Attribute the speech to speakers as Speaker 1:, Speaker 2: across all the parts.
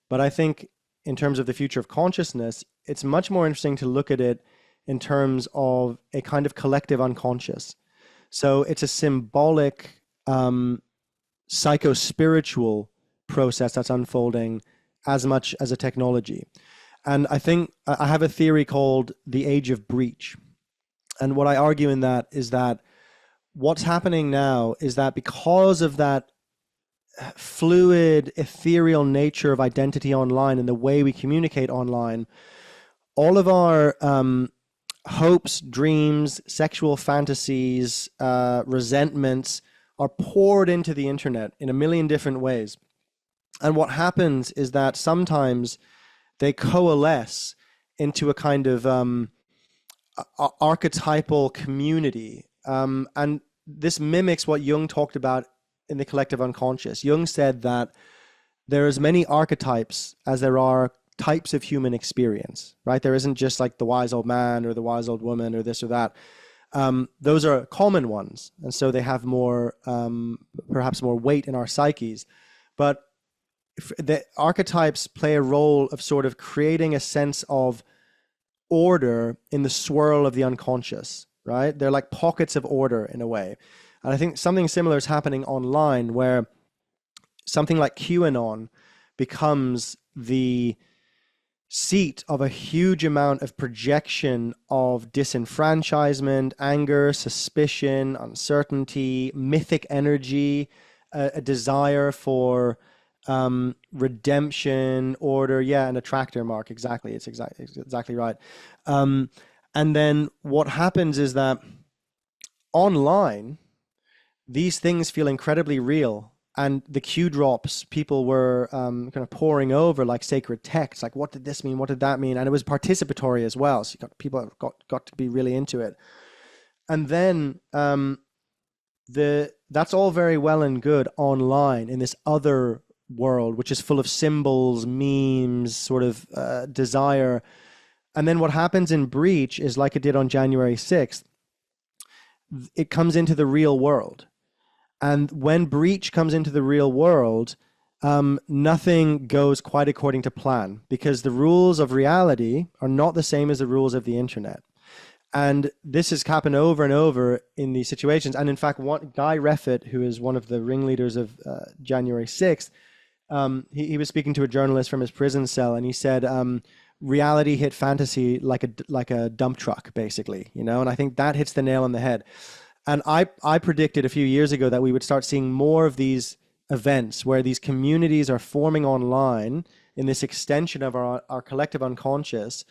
Speaker 1: But I think in terms of the future of consciousness, it's much more interesting to look at it in terms of a kind of collective unconscious. So it's a symbolic, psycho-spiritual process that's unfolding as much as a technology. And I think I have a theory called the age of breach. And what I argue in that is that what's happening now is that because of that fluid, ethereal nature of identity online and the way we communicate online, all of our hopes, dreams, sexual fantasies, resentments are poured into the internet in a million different ways. And what happens is that sometimes they coalesce into a kind of archetypal community. And this mimics what Jung talked about in the collective unconscious. Jung said that there are as many archetypes as there are types of human experience, right? There isn't just like the wise old man or the wise old woman or this or that. Those are common ones. And so they have more, perhaps more weight in our psyches. But the archetypes play a role of sort of creating a sense of order in the swirl of the unconscious, right? They're like pockets of order in a way. And I think something similar is happening online, where something like QAnon becomes the seat of a huge amount of projection of disenfranchisement, anger, suspicion, uncertainty, mythic energy, a desire for redemption, order, an attractor mark, exactly. It's exactly right. And then what happens is that online, these things feel incredibly real. And the Q drops, people were kind of pouring over like sacred texts, like what did this mean? What did that mean? And it was participatory as well. So people got to be really into it. And then that's all very well and good online in this other world, which is full of symbols, memes, sort of desire. And then what happens in breach is like it did on January 6th. It comes into the real world. And when breach comes into the real world, nothing goes quite according to plan, because the rules of reality are not the same as the rules of the internet. And this has happened over and over in these situations. And in fact, Guy Reffitt, who is one of the ringleaders of January 6th, he was speaking to a journalist from his prison cell, and he said, reality hit fantasy like a dump truck, basically, you know. And I think that hits the nail on the head. And I predicted a few years ago that we would start seeing more of these events where these communities are forming online in this extension of our collective unconscious,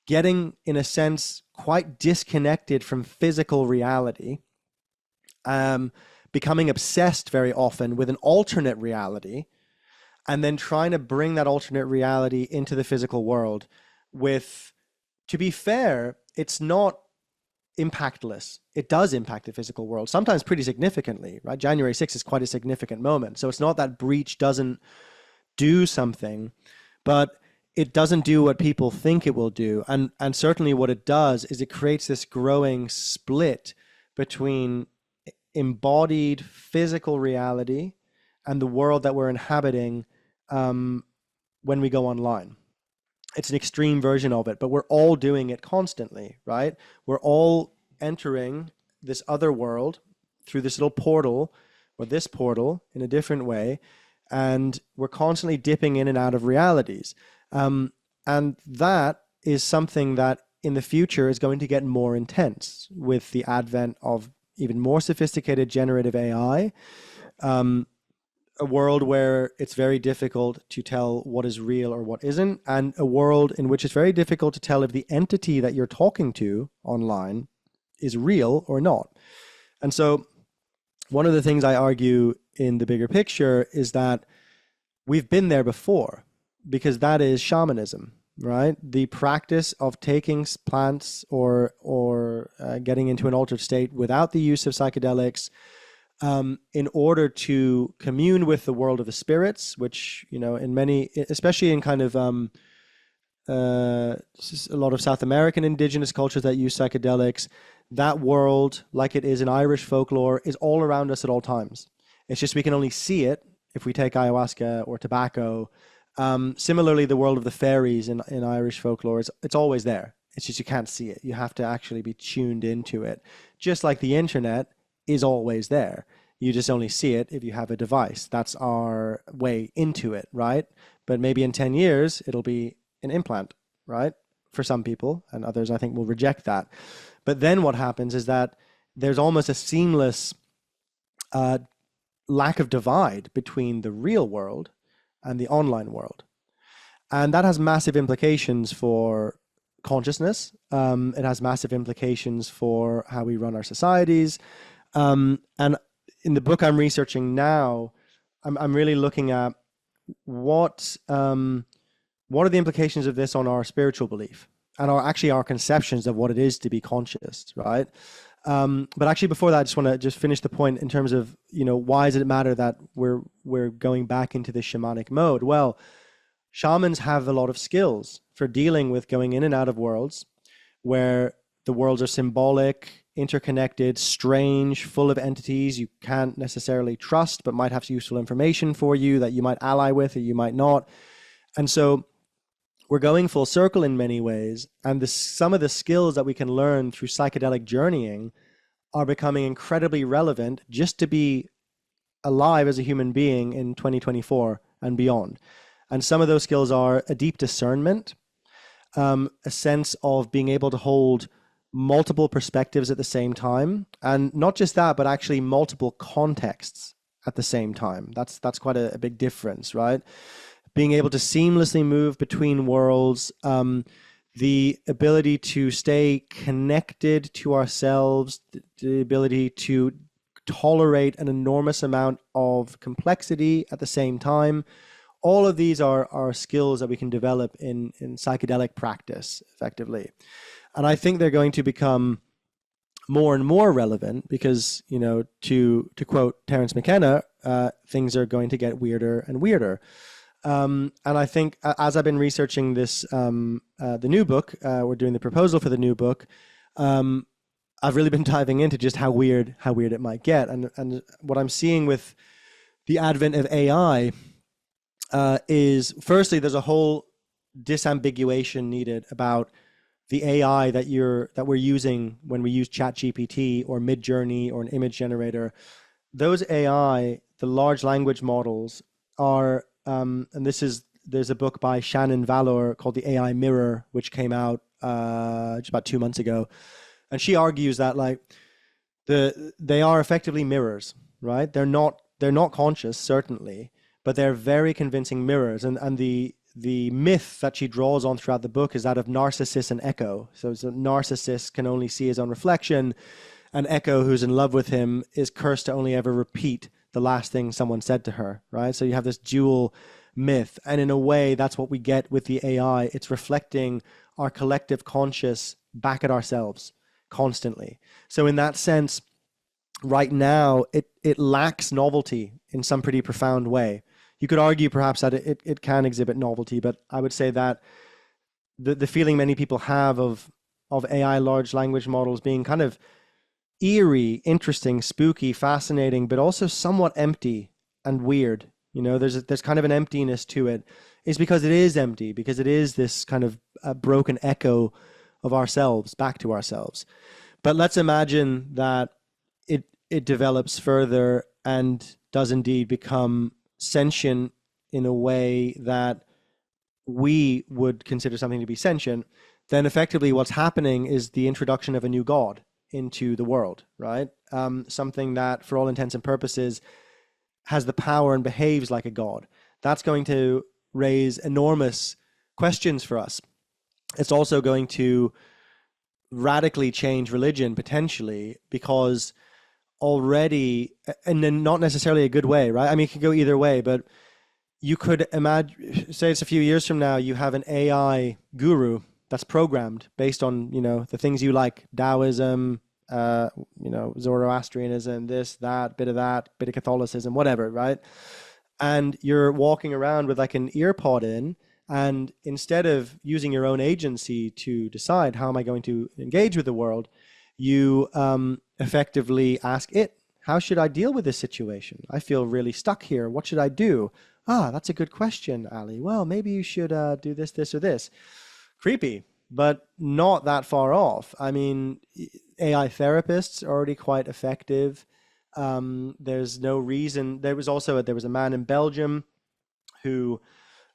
Speaker 1: getting, in a sense, quite disconnected from physical reality, becoming obsessed very often with an alternate reality, and then trying to bring that alternate reality into the physical world with, to be fair, it's not impactless. It does impact the physical world, sometimes pretty significantly, right? January 6th is quite a significant moment. So it's not that breach doesn't do something, but it doesn't do what people think it will do. And certainly what it does is it creates this growing split between embodied physical reality and the world that we're inhabiting when we go online. It's an extreme version of it, but we're all doing it constantly, right? We're all entering this other world through this little portal, or this portal, in a different way, and we're constantly dipping in and out of realities. And that is something that in the future is going to get more intense with the advent of even more sophisticated generative AI, a world where it's very difficult to tell what is real or what isn't, and a world in which it's very difficult to tell if the entity that you're talking to online is real or not. And so one of the things I argue in the bigger picture is that we've been there before, because that is shamanism, right? The practice of taking plants or getting into an altered state without the use of psychedelics, in order to commune with the world of the spirits, which, you know, in many, especially in kind of a lot of South American indigenous cultures that use psychedelics, that world, like it is in Irish folklore, is all around us at all times. It's just we can only see it if we take ayahuasca or tobacco, Similarly, the world of the fairies in Irish folklore, it's always there. It's just you can't see it. You have to actually be tuned into it. Just like the internet is always there. You just only see it if you have a device. That's our way into it, right? But maybe in 10 years, it'll be an implant, right? For some people, and others I think will reject that. But then what happens is that there's almost a seamless lack of divide between the real world and the online world. And that has massive implications for consciousness. It has massive implications for how we run our societies. And in the book I'm researching now, I'm really looking at what are the implications of this on our spiritual belief and our conceptions of what it is to be conscious, right? But actually, before that, I just want to just finish the point in terms of, why does it matter that we're going back into this shamanic mode? Well, shamans have a lot of skills for dealing with going in and out of worlds where the worlds are symbolic, interconnected, strange, full of entities you can't necessarily trust, but might have useful information for you that you might ally with or you might not. And so we're going full circle in many ways. And some of the skills that we can learn through psychedelic journeying are becoming incredibly relevant just to be alive as a human being in 2024 and beyond. And some of those skills are a deep discernment, a sense of being able to hold multiple perspectives at the same time. And not just that, but actually multiple contexts at the same time. That's quite a big difference, right? Being able to seamlessly move between worlds, the ability to stay connected to ourselves, the ability to tolerate an enormous amount of complexity at the same time. All of these are skills that we can develop in psychedelic practice effectively. And I think they're going to become more and more relevant because, to quote Terence McKenna, things are going to get weirder and weirder. And I think as I've been researching this, the new book, we're doing the proposal for the new book, I've really been diving into just how weird it might get. And what I'm seeing with the advent of AI is, firstly, there's a whole disambiguation needed about the AI that we're using when we use ChatGPT or Midjourney or an image generator. Those AI, the large language models, are and there's a book by Shannon Valor called The AI Mirror, which came out just about 2 months ago, and she argues that they are effectively mirrors, right? They're not conscious, certainly, but they're very convincing mirrors. And the myth that she draws on throughout the book is that of Narcissus and Echo. So Narcissus can only see his own reflection, and Echo, who's in love with him, is cursed to only ever repeat the last thing someone said to her, right? So you have this dual myth. And in a way, that's what we get with the AI. It's reflecting our collective conscious back at ourselves constantly. So in that sense, right now, it lacks novelty in some pretty profound way. You could argue perhaps that it can exhibit novelty, but I would say that the feeling many people have of AI large language models being kind of eerie, interesting, spooky, fascinating, but also somewhat empty and weird. There's kind of an emptiness to it. Is because it is empty, because it is this kind of broken echo of ourselves back to ourselves. But let's imagine that it develops further and does indeed become sentient in a way that we would consider something to be sentient. Then effectively what's happening is the introduction of a new god into the world, right? Something that, for all intents and purposes, has the power and behaves like a god. That's going to raise enormous questions for us. It's also going to radically change religion, potentially, because already, and then not necessarily a good way, right? I mean, it could go either way, but you could imagine, say it's a few years from now, you have an AI guru that's programmed based on, the things you like, Taoism, Zoroastrianism, this, that, bit of Catholicism, whatever, right? And you're walking around with like an ear pod in, and instead of using your own agency to decide how am I going to engage with the world, you effectively ask it, how should I deal with this situation? I feel really stuck here. What should I do? Ah, that's a good question, Ali. Well, maybe you should do this, this, or this. Creepy, but not that far off. I mean, AI therapists are already quite effective. There's no reason. There was a man in Belgium who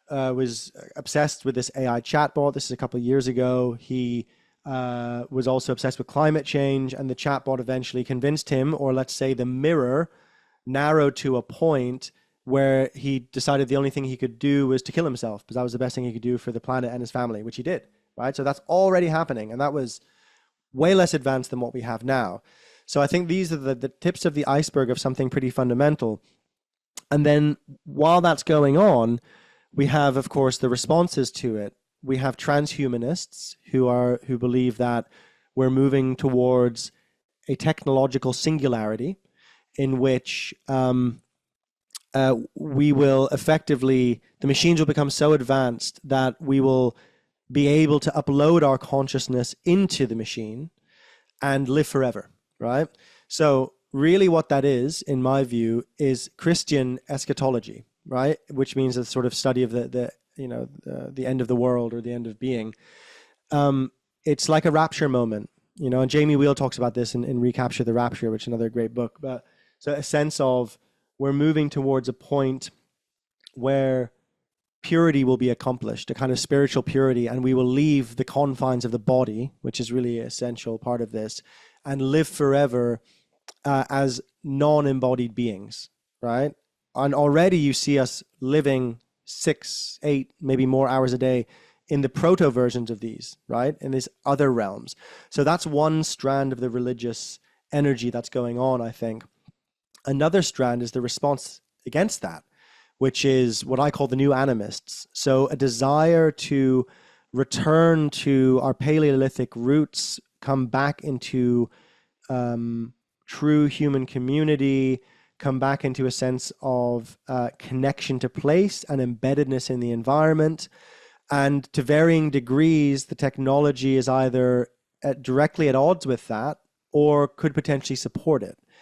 Speaker 1: was obsessed with this AI chatbot. This is a couple of years ago. He was also obsessed with climate change, and the chatbot eventually convinced him, or let's say the mirror narrowed to a point where he decided the only thing he could do was to kill himself, because that was the best thing he could do for the planet and his family, which he did, right? So that's already happening, and that was way less advanced than what we have now. So I think these are the tips of the iceberg of something pretty fundamental. And then while that's going on, we have, of course, the responses to it. We have transhumanists who believe that we're moving towards a technological singularity in which we will effectively, the machines will become so advanced that we will be able to upload our consciousness into the machine and live forever, right? So really what that is, in my view, is Christian eschatology, right? Which means a sort of study of the end of the world or the end of being. It's like a rapture moment, and Jamie Wheel talks about this in Recapture the Rapture, which is another great book. But so a sense of we're moving towards a point where purity will be accomplished, a kind of spiritual purity, and we will leave the confines of the body, which is really an essential part of this, and live forever as non-embodied beings, right? And already you see us living 6, 8, maybe more hours a day in the proto versions of these, right? In these other realms. So that's one strand of the religious energy that's going on, I think. Another strand is the response against that, which is what I call the new animists. So a desire to return to our Paleolithic roots, come back into true human community, come back into a sense of connection to place and embeddedness in the environment. And to varying degrees, the technology is either directly at odds with that or could potentially support it.